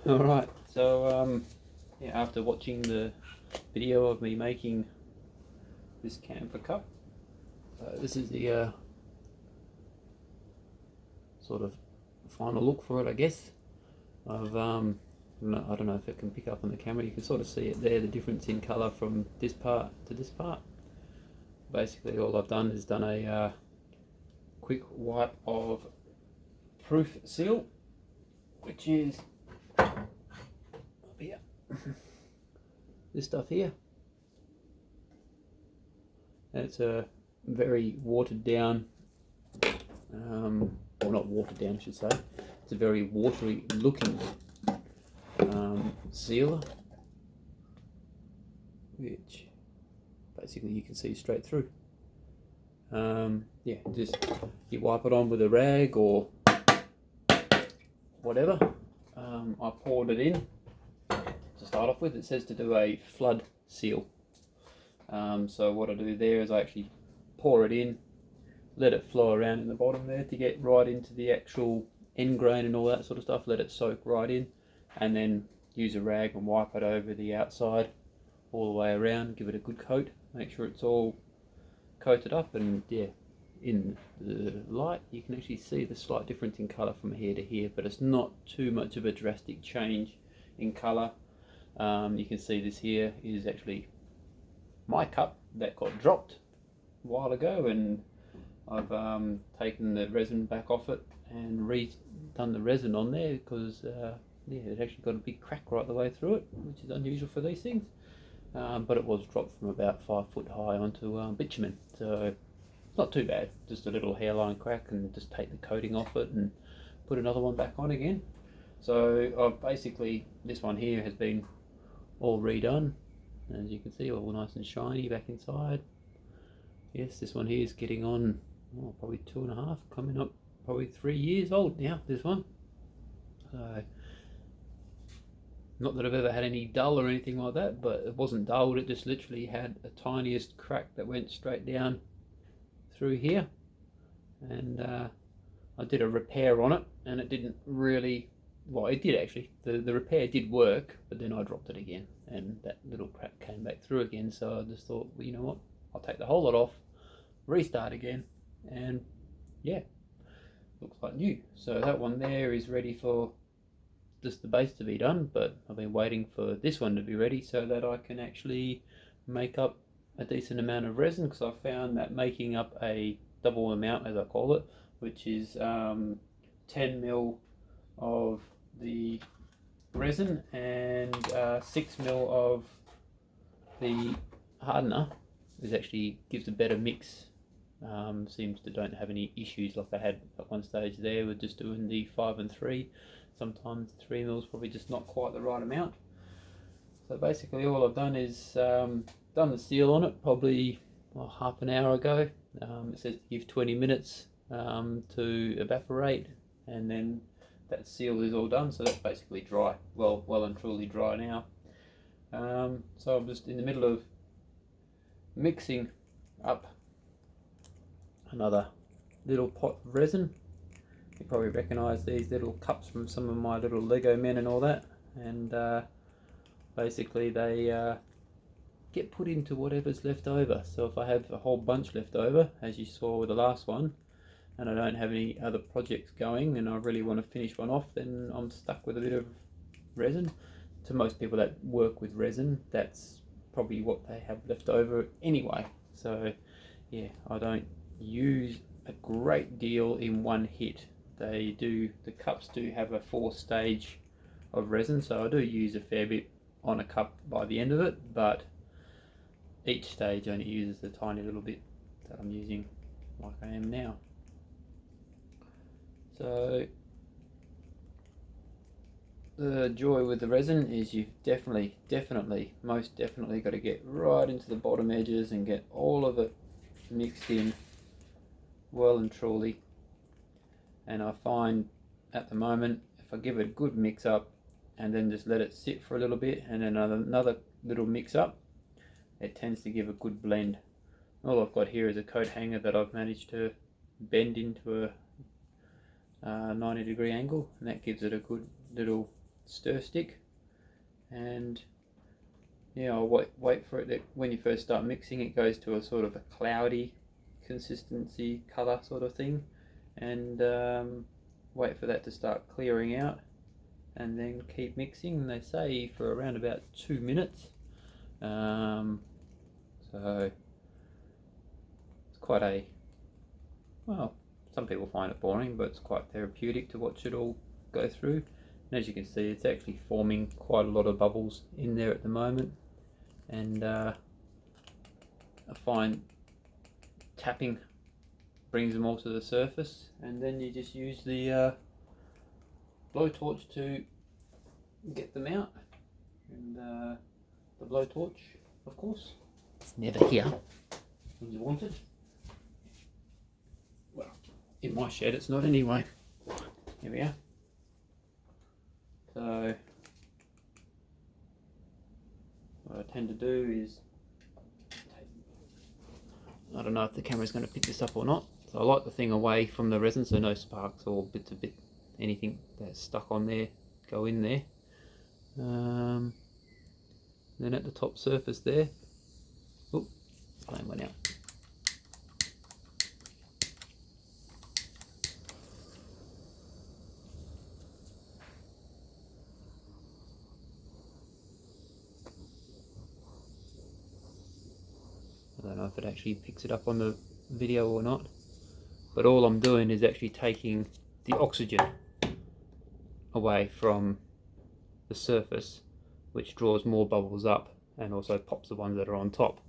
Alright, so yeah, after watching the video of me making this camphor cup, this is the sort of final look for it, I guess. I don't know if it can pick up on the camera. You can sort of see it there, the difference in colour from this part to this part. Basically all I've done is done a quick wipe of proof seal, which is up here. This stuff here. It's a very watered down, or not watered down I should say, it's a very watery looking sealer, which basically you can see straight through. Yeah, just you wipe it on with a rag or whatever. I poured it in to start off with. It says to do a flood seal. So what I do there is I actually pour it in, let it flow around in the bottom there to get right into the actual end grain and all that sort of stuff, let it soak right in, and then use a rag and wipe it over the outside all the way around, give it a good coat, make sure it's all coated up. And yeah, in the light you can actually see the slight difference in colour from here to here, but it's not too much of a drastic change in colour. You can see this here is actually my cup that got dropped a while ago, and I've taken the resin back off it and redone the resin on there because yeah, it actually got a big crack right the way through it, which is unusual for these things. But it was dropped from about 5 foot high onto bitumen, so it's not too bad. Just a little hairline crack, and just take the coating off it and put another one back on again. So I've basically, this one here has been all redone, as you can see, all nice and shiny back inside. Yes, this one here is getting on probably 2.5, coming up probably 3 years old now, this one. So not that I've ever had any dull or anything like that, but it wasn't dulled, it just literally had a tiniest crack that went straight down through here. And I did a repair on it, and it didn't really, well, it did actually, the repair did work, but then I dropped it again and that little crack came back through again. So I just thought, well, you know what, I'll take the whole lot off, restart again, and yeah, looks like new. So that one there is ready for just the base to be done, but I've been waiting for this one to be ready so that I can actually make up a decent amount of resin, because I found that making up a double amount, as I call it, which is 10 mil of the resin and 6 mil of the hardener, is actually gives a better mix. Seems to don't have any issues like I had at one stage there with just doing the 5 and 3. Sometimes 3 mils probably just not quite the right amount. So basically all I've done is done the seal on it probably half an hour ago. It says to give 20 minutes to evaporate, and then that seal is all done, so that's basically dry, well and truly dry now. So I'm just in the middle of mixing up another little pot of resin. You probably recognise these little cups from some of my little Lego men and all that, and basically they get put into whatever's left over. So if I have a whole bunch left over, as you saw with the last one, and I don't have any other projects going and I really want to finish one off, then I'm stuck with a bit of resin. To most people that work with resin, that's probably what they have left over anyway. So yeah, I don't use a great deal in one hit. The cups do have a 4-stage of resin, so I do use a fair bit on a cup by the end of it, but each stage only uses a tiny little bit that I'm using like I am now. So the joy with the resin is you've most definitely got to get right into the bottom edges and get all of it mixed in well and truly. And I find at the moment, if I give it a good mix up and then just let it sit for a little bit and then another little mix up, it tends to give a good blend. All I've got here is a coat hanger that I've managed to bend into a 90-degree angle, and that gives it a good little stir stick, and yeah, I'll wait for it that when you first start mixing it goes to a sort of a cloudy consistency colour sort of thing, and wait for that to start clearing out, and then keep mixing. And they say for around about 2 minutes. So it's quite a, well, some people find it boring, but it's quite therapeutic to watch it all go through. And as you can see, it's actually forming quite a lot of bubbles in there at the moment, and I find tapping brings them all to the surface, and then you just use the blowtorch to get them out. And the blowtorch, of course, it's never here when you want it. Well, in my shed it's not anyway. Here we are. So what I tend to do is, I don't know if the camera's going to pick this up or not, so I light the thing away from the resin so no sparks or bits of anything that's stuck on there go in there. Then at the top surface there, oh, flame went out. I don't know if it actually picks it up on the video or not, but all I'm doing is actually taking the oxygen away from the surface, which draws more bubbles up and also pops the ones that are on top.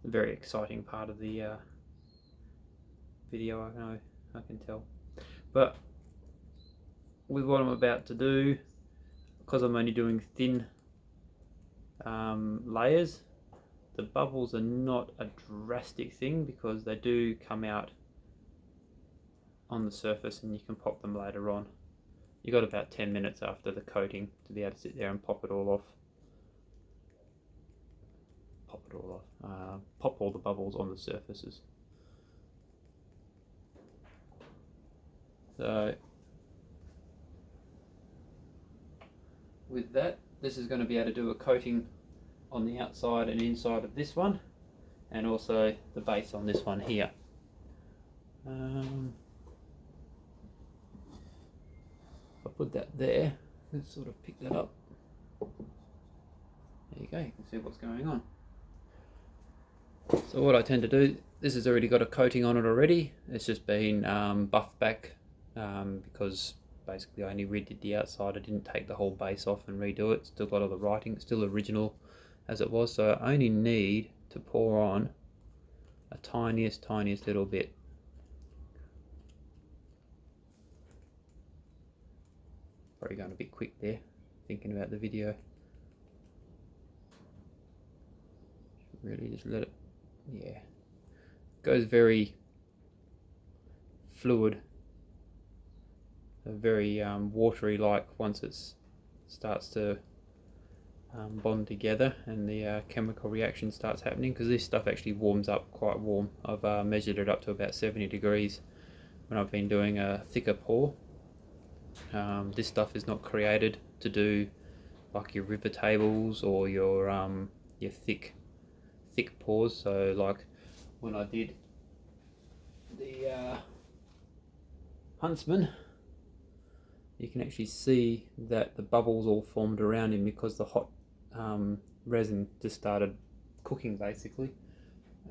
A very exciting part of the video, I know, I can tell. But with what I'm about to do, because I'm only doing thin layers, the bubbles are not a drastic thing because they do come out on the surface and you can pop them later on. You've got about 10 minutes after the coating to be able to sit there and pop it all off. Pop all the bubbles on the surfaces. So with that, this is going to be able to do a coating on the outside and inside of this one, and also the base on this one here. I'll put that there. Let's sort of pick that up. There you go, you can see what's going on. So what I tend to do, this has already got a coating on it already. It's just been buffed back because basically I only redid the outside. I didn't take the whole base off and redo it. Still got all the writing, it's still original as it was. So I only need to pour on a tiniest little bit. Probably going a bit quick there, thinking about the video. Really just let it, yeah. Goes very fluid, very watery like once it starts to bond together and the chemical reaction starts happening, because this stuff actually warms up quite warm. I've measured it up to about 70 degrees when I've been doing a thicker pour. This stuff is not created to do like your river tables or your thick pours. So like when I did the Huntsman, you can actually see that the bubbles all formed around him because the hot resin just started cooking basically,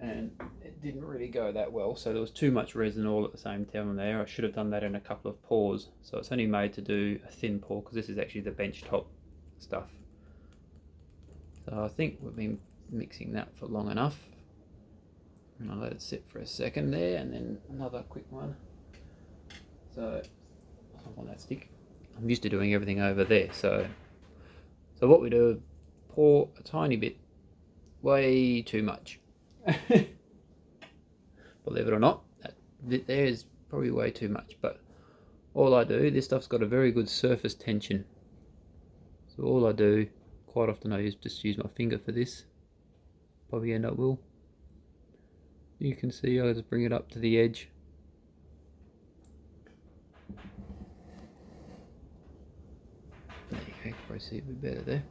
and it didn't really go that well. So there was too much resin all at the same time there. I should have done that in a couple of pours. So it's only made to do a thin pour because this is actually the benchtop stuff. So I think we've been mixing that for long enough, and I'll let it sit for a second there, and then another quick one. So I don't want that stick. I'm used to doing everything over there. So what we do, pour a tiny bit, way too much. Believe it or not, that bit there is probably way too much, but all I do, this stuff's got a very good surface tension. So all I do, quite often I just use my finger for this. by the end I will. You can see I'll just bring it up to the edge. There you go, probably see a bit better there.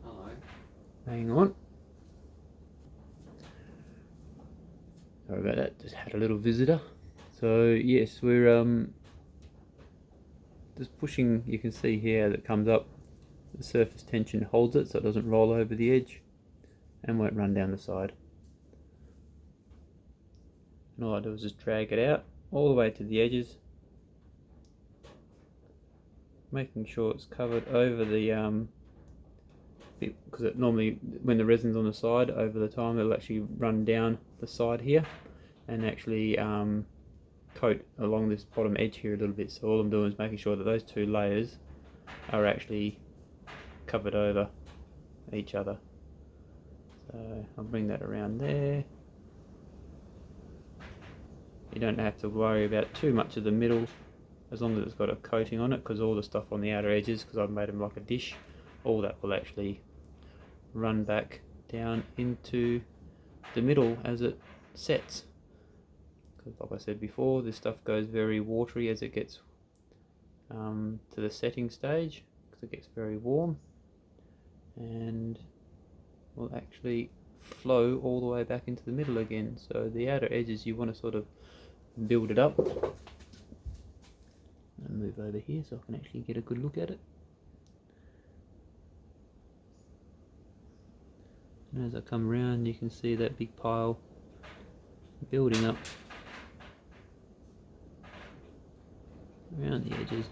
Hello. Hang on. Sorry about that, just had a little visitor. So yes, we're just pushing, you can see here that comes up, the surface tension holds it so it doesn't roll over the edge and won't run down the side. And all I do is just drag it out all the way to the edges, making sure it's covered over the because it normally, when the resin's on the side, over the time it'll actually run down the side here and actually coat along this bottom edge here a little bit. So all I'm doing is making sure that those two layers are actually covered over each other. So I'll bring that around there. You don't have to worry about too much of the middle as long as it's got a coating on it, because all the stuff on the outer edges, because I've made them like a dish, all that will actually run back down into the middle as it sets. Because like I said before, this stuff goes very watery as it gets to the setting stage, because it gets very warm, and will actually flow all the way back into the middle again. So the outer edges, you want to sort of build it up. I'll move over here so I can actually get a good look at it. And as I come around, you can see that big pile building up around the edges.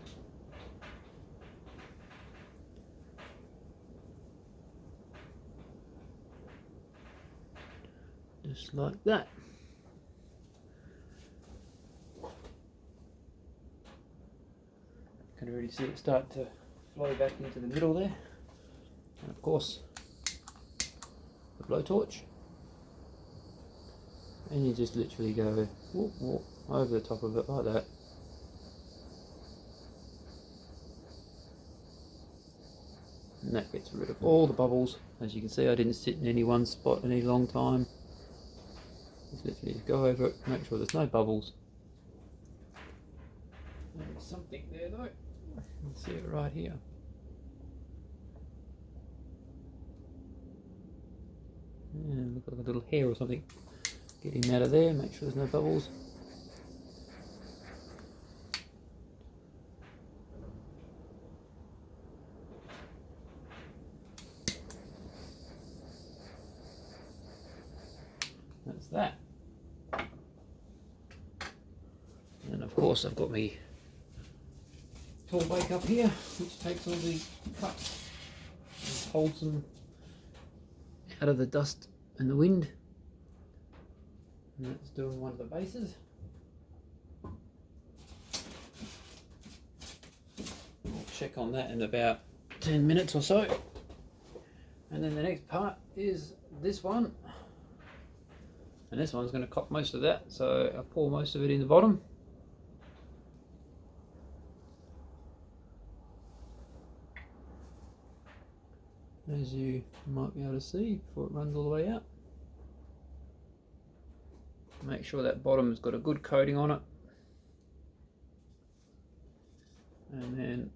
Just like that. Can already see it start to flow back into the middle there. And of course, the blowtorch. And you just literally go whoop, whoop, over the top of it like that. And that gets rid of all the bubbles. As you can see, I didn't sit in any one spot any long time. Just literally go over it, make sure there's no bubbles. There's something there though. You can see it right here. And look like a little hair or something. Get him out of there, make sure there's no bubbles. That's that. And of course I've got my tool bake up here, which takes all the cuts and holds them out of the dust and the wind. And that's doing one of the bases. I'll check on that in about 10 minutes or so. And then the next part is this one. And this one's going to cop most of that, so I'll pour most of it in the bottom. As you might be able to see before it runs all the way out. Make sure that bottom's got a good coating on it. And then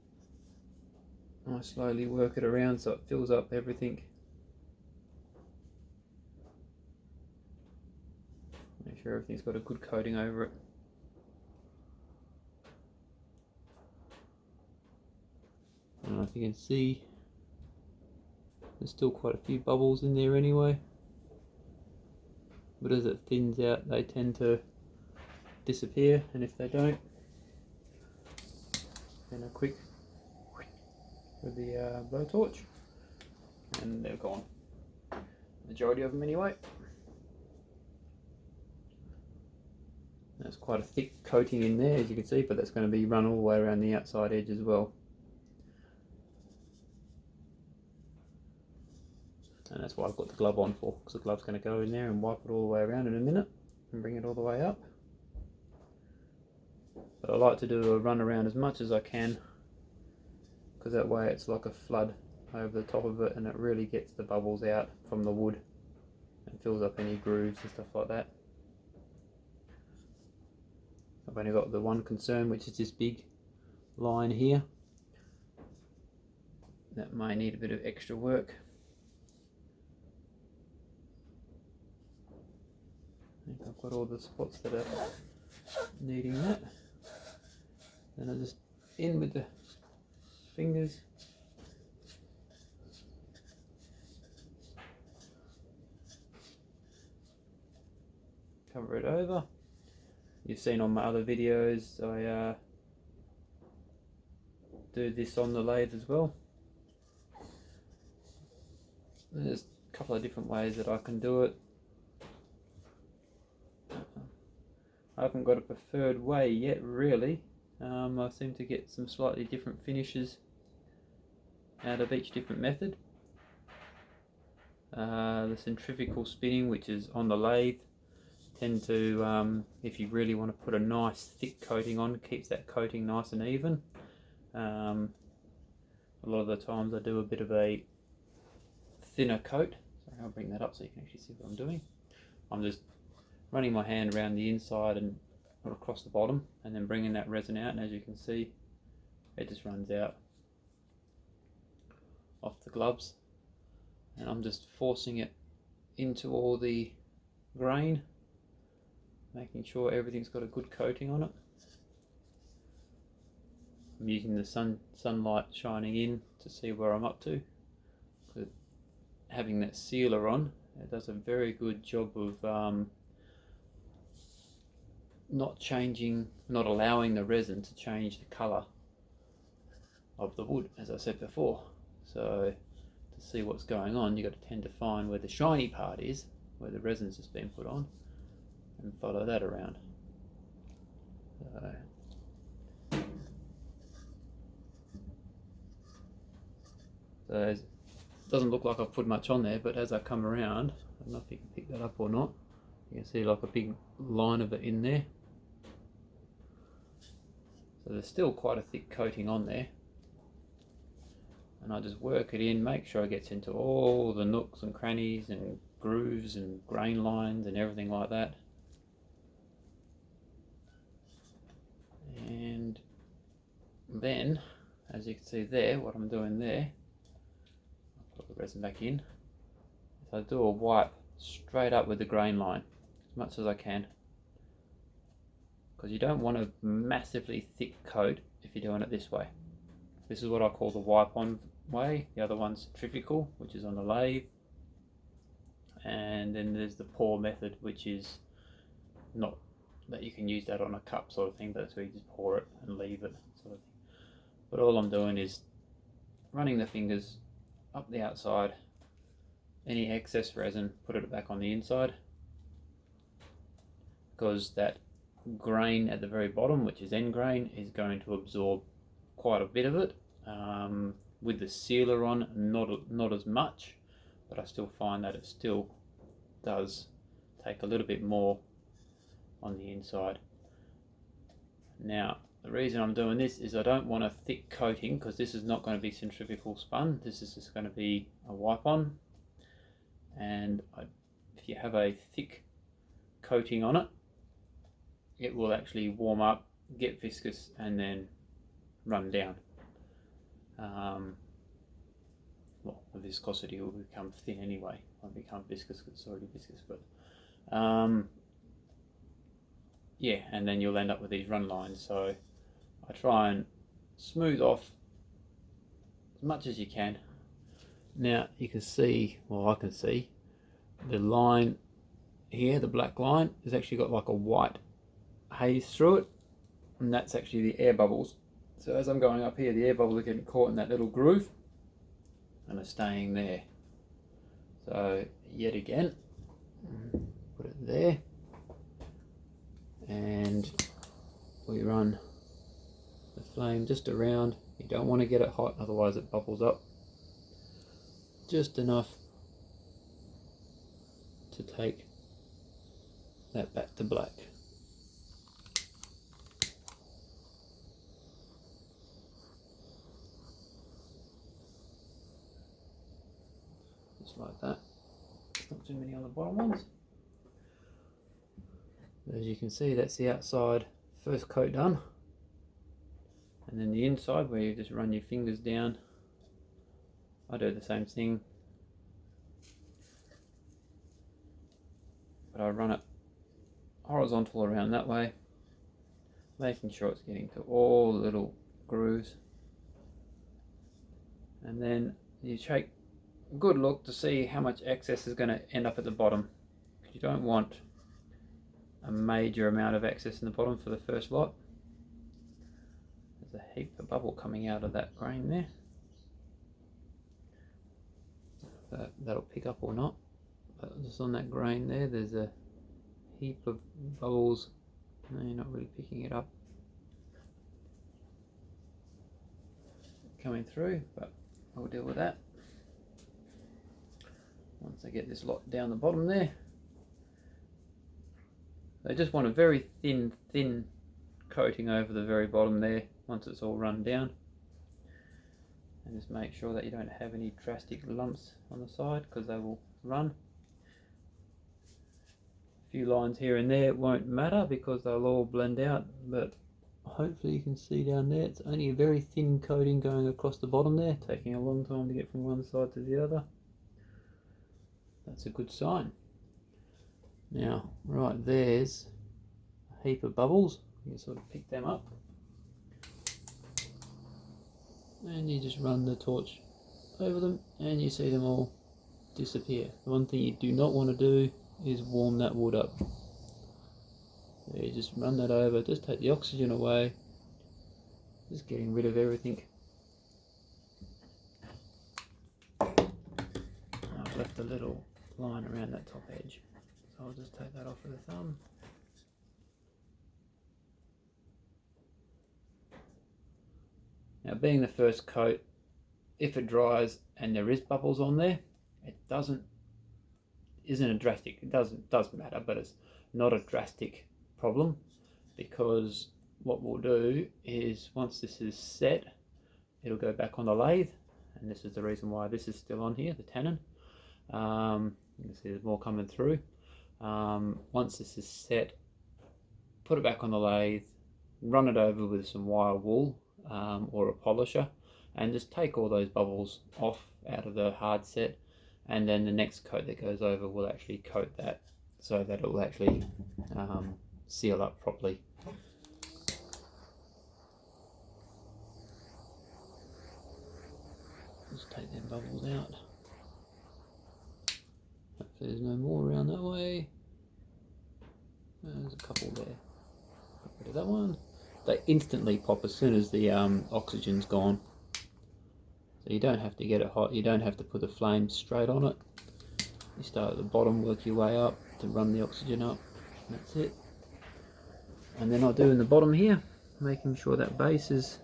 I slowly work it around so it fills up everything. Make sure everything's got a good coating over it. I don't know if you can see, there's still quite a few bubbles in there anyway. But as it thins out, they tend to disappear, and if they don't, then a quick with the blowtorch, and they're gone. Majority of them anyway. There's quite a thick coating in there, as you can see, but that's going to be run all the way around the outside edge as well. And that's what I've got the glove on for, because the glove's going to go in there and wipe it all the way around in a minute and bring it all the way up. But I like to do a run around as much as I can, because that way it's like a flood over the top of it, and it really gets the bubbles out from the wood and fills up any grooves and stuff like that. I've only got the one concern, which is this big line here. That may need a bit of extra work. I think I've got all the spots that are needing that. Then I just in with the fingers. Cover it over. You've seen on my other videos I do this on the lathe as well. There's a couple of different ways that I can do it. I haven't got a preferred way yet really. I seem to get some slightly different finishes out of each different method. The centrifugal spinning, which is on the lathe, tend to, if you really want to put a nice thick coating on, keeps that coating nice and even. A lot of the times I do a bit of a thinner coat. Sorry, I'll bring that up so you can actually see what I'm doing. I'm just running my hand around the inside and across the bottom, and then bringing that resin out, and as you can see, it just runs out off the gloves, and I'm just forcing it into all the grain, making sure everything's got a good coating on it. I'm using the sunlight shining in to see where I'm up to. Having that sealer on, it does a very good job of not allowing the resin to change the colour of the wood, as I said before. So to see what's going on, you've got to tend to find where the shiny part is, where the resin's just been put on, and follow that around. So it doesn't look like I've put much on there, but as I come around, I don't know if you can pick that up or not, you can see like a big line of it in there. So there's still quite a thick coating on there, and I just work it in, make sure it gets into all the nooks and crannies and grooves and grain lines and everything like that. And then, as you can see there, what I'm doing there, I'll put the resin back in, so I do a wipe straight up with the grain line as much as I can, because you don't want a massively thick coat if you're doing it this way. This is what I call the wipe on way. The other one's centrifugal, which is on the lathe, and then there's the pour method, which is not that you can use that on a cup sort of thing, but that's where you just pour it and leave it sort of thing. But all I'm doing is running the fingers up the outside, any excess resin, put it back on the inside, because that grain at the very bottom, which is end grain, is going to absorb quite a bit of it. With the sealer on, not as much, but I still find that it still does take a little bit more on the inside. Now the reason I'm doing this is I don't want a thick coating, because this is not going to be centrifugal spun, this is just going to be a wipe on, and if you have a thick coating on it, it will actually warm up, get viscous, and then run down. Well, the viscosity will become thin anyway. It won't become viscous because it's already viscous, but yeah, and then you'll end up with these run lines. So I try and smooth off as much as you can. Now you can see, well, I can see the line here, the black line, has actually got like a white haze through it, and that's actually the air bubbles. So as I'm going up here, the air bubbles are getting caught in that little groove and are staying there. So yet again, put it there, and we run the flame just around. You don't want to get it hot, otherwise it bubbles up. Just enough to take that back to black. just like that. Not too many on the bottom ones. As you can see, that's the outside first coat done, and then the inside where you just run your fingers down. I do the same thing, but I run it horizontal around that way, making sure it's getting to all the little grooves, and then you take a good look to see how much excess is going to end up at the bottom. You don't want a major amount of excess in the bottom for the first lot. There's a heap of bubble coming out of that grain there. That'll pick up or not, but just on that grain there, there's a heap of bubbles. No, you're not really picking it up coming through, but I'll deal with that once I get this lot down the bottom there. I just want a very thin coating over the very bottom there once it's all run down, and just make sure that you don't have any drastic lumps on the side, because they will run. A few lines here and there won't matter because they'll all blend out, but hopefully you can see down there it's only a very thin coating going across the bottom there, taking a long time to get from one side to the other. That's a good sign. Now, right there's a heap of bubbles. You can sort of pick them up, and you just run the torch over them and you see them all disappear. The one thing you do not want to do is warm that wood up. So you just run that over, just take the oxygen away, just getting rid of everything. I've left a little line around that top edge, so I'll just take that off with a thumb. Now, being the first coat, if it dries and there is bubbles on there, it isn't a drastic, it does matter, but it's not a drastic problem, because what we'll do is once this is set, it'll go back on the lathe, and this is the reason why this is still on here, the tannin. You can see there's more coming through. Once this is set, put it back on the lathe, run it over with some wire wool or a polisher, and just take all those bubbles off out of the hard set, and then the next coat that goes over will actually coat that so that it will actually seal up properly. Just take them bubbles out. Hopefully there's no more around that way. There's a couple there. Get rid of that one. They instantly pop as soon as the oxygen's gone. So you don't have to get it hot, you don't have to put the flame straight on it. You start at the bottom, work your way up to run the oxygen up. That's it. And then I'll do in the bottom here, making sure that base is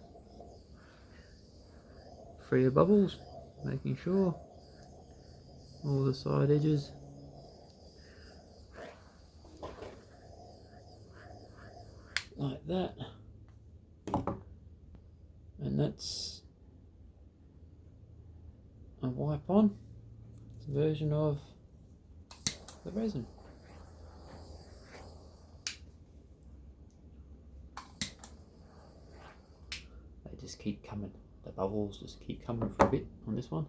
free of bubbles, making sure all the side edges. Like that. And that's a wipe on version of the resin. They just keep coming, the bubbles just keep coming for a bit on this one.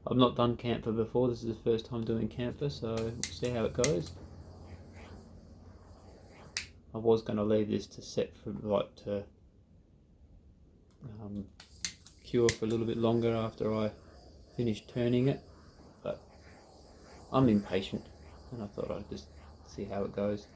I've not done camphor before, this is the first time doing camphor, so we'll see how it goes. I was going to leave this to set for to cure for a little bit longer after I finish turning it, but I'm impatient and I thought I'd just see how it goes.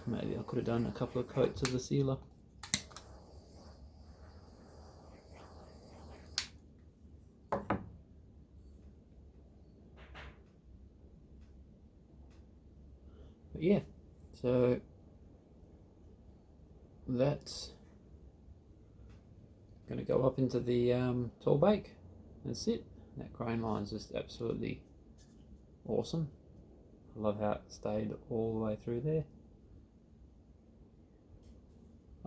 Maybe I could have done a couple of coats of the sealer. But yeah, so that's going to go up into the tall bake. That's it. That grain line is just absolutely awesome. I love how it stayed all the way through there.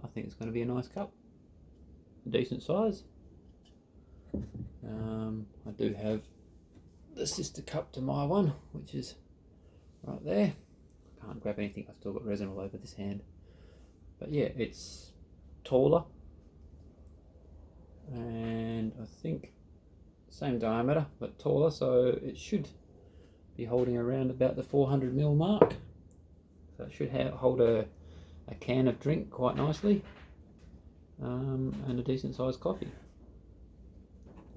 I think it's going to be a nice cup, a decent size. I do have the sister cup to my one, which is right there. I can't grab anything, I've still got resin all over this hand. But yeah, it's taller, and I think same diameter but taller, so it should be holding around about the 400ml mark. So it should hold a can of drink quite nicely, and a decent sized coffee,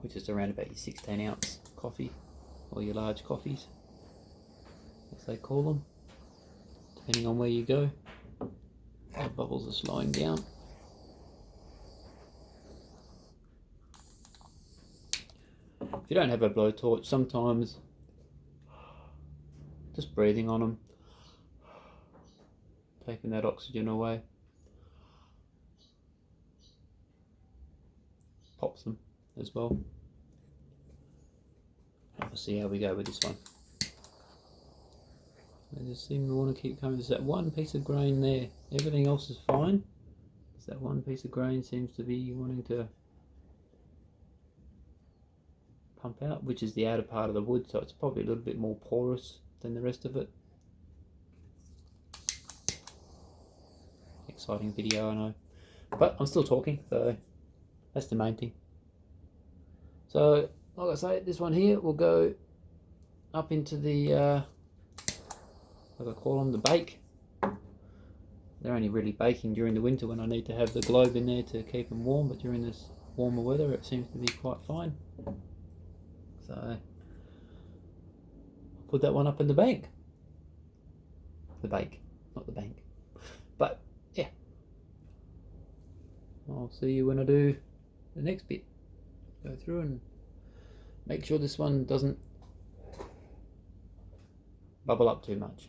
which is around about your 16-ounce coffee, or your large coffees as they call them, depending on where you go. The bubbles are slowing down. If you don't have a blowtorch, sometimes just breathing on them, taking that oxygen away, pops them as well. We'll see how we go with this one. I just seem to want to keep coming. There's that one piece of grain there. Everything else is fine. There's that one piece of grain seems to be wanting to pump out, which is the outer part of the wood, so it's probably a little bit more porous than the rest of it. Exciting video, I know. But I'm still talking, so that's the main thing. So, like I say, this one here will go up into the as I call them, the bake. They're only really baking during the winter when I need to have the globe in there to keep them warm, but during this warmer weather it seems to be quite fine. So I'll put that one up in the bank. The bake, not the bank. But yeah, I'll see you when I do the next bit. Go through and make sure this one doesn't bubble up too much.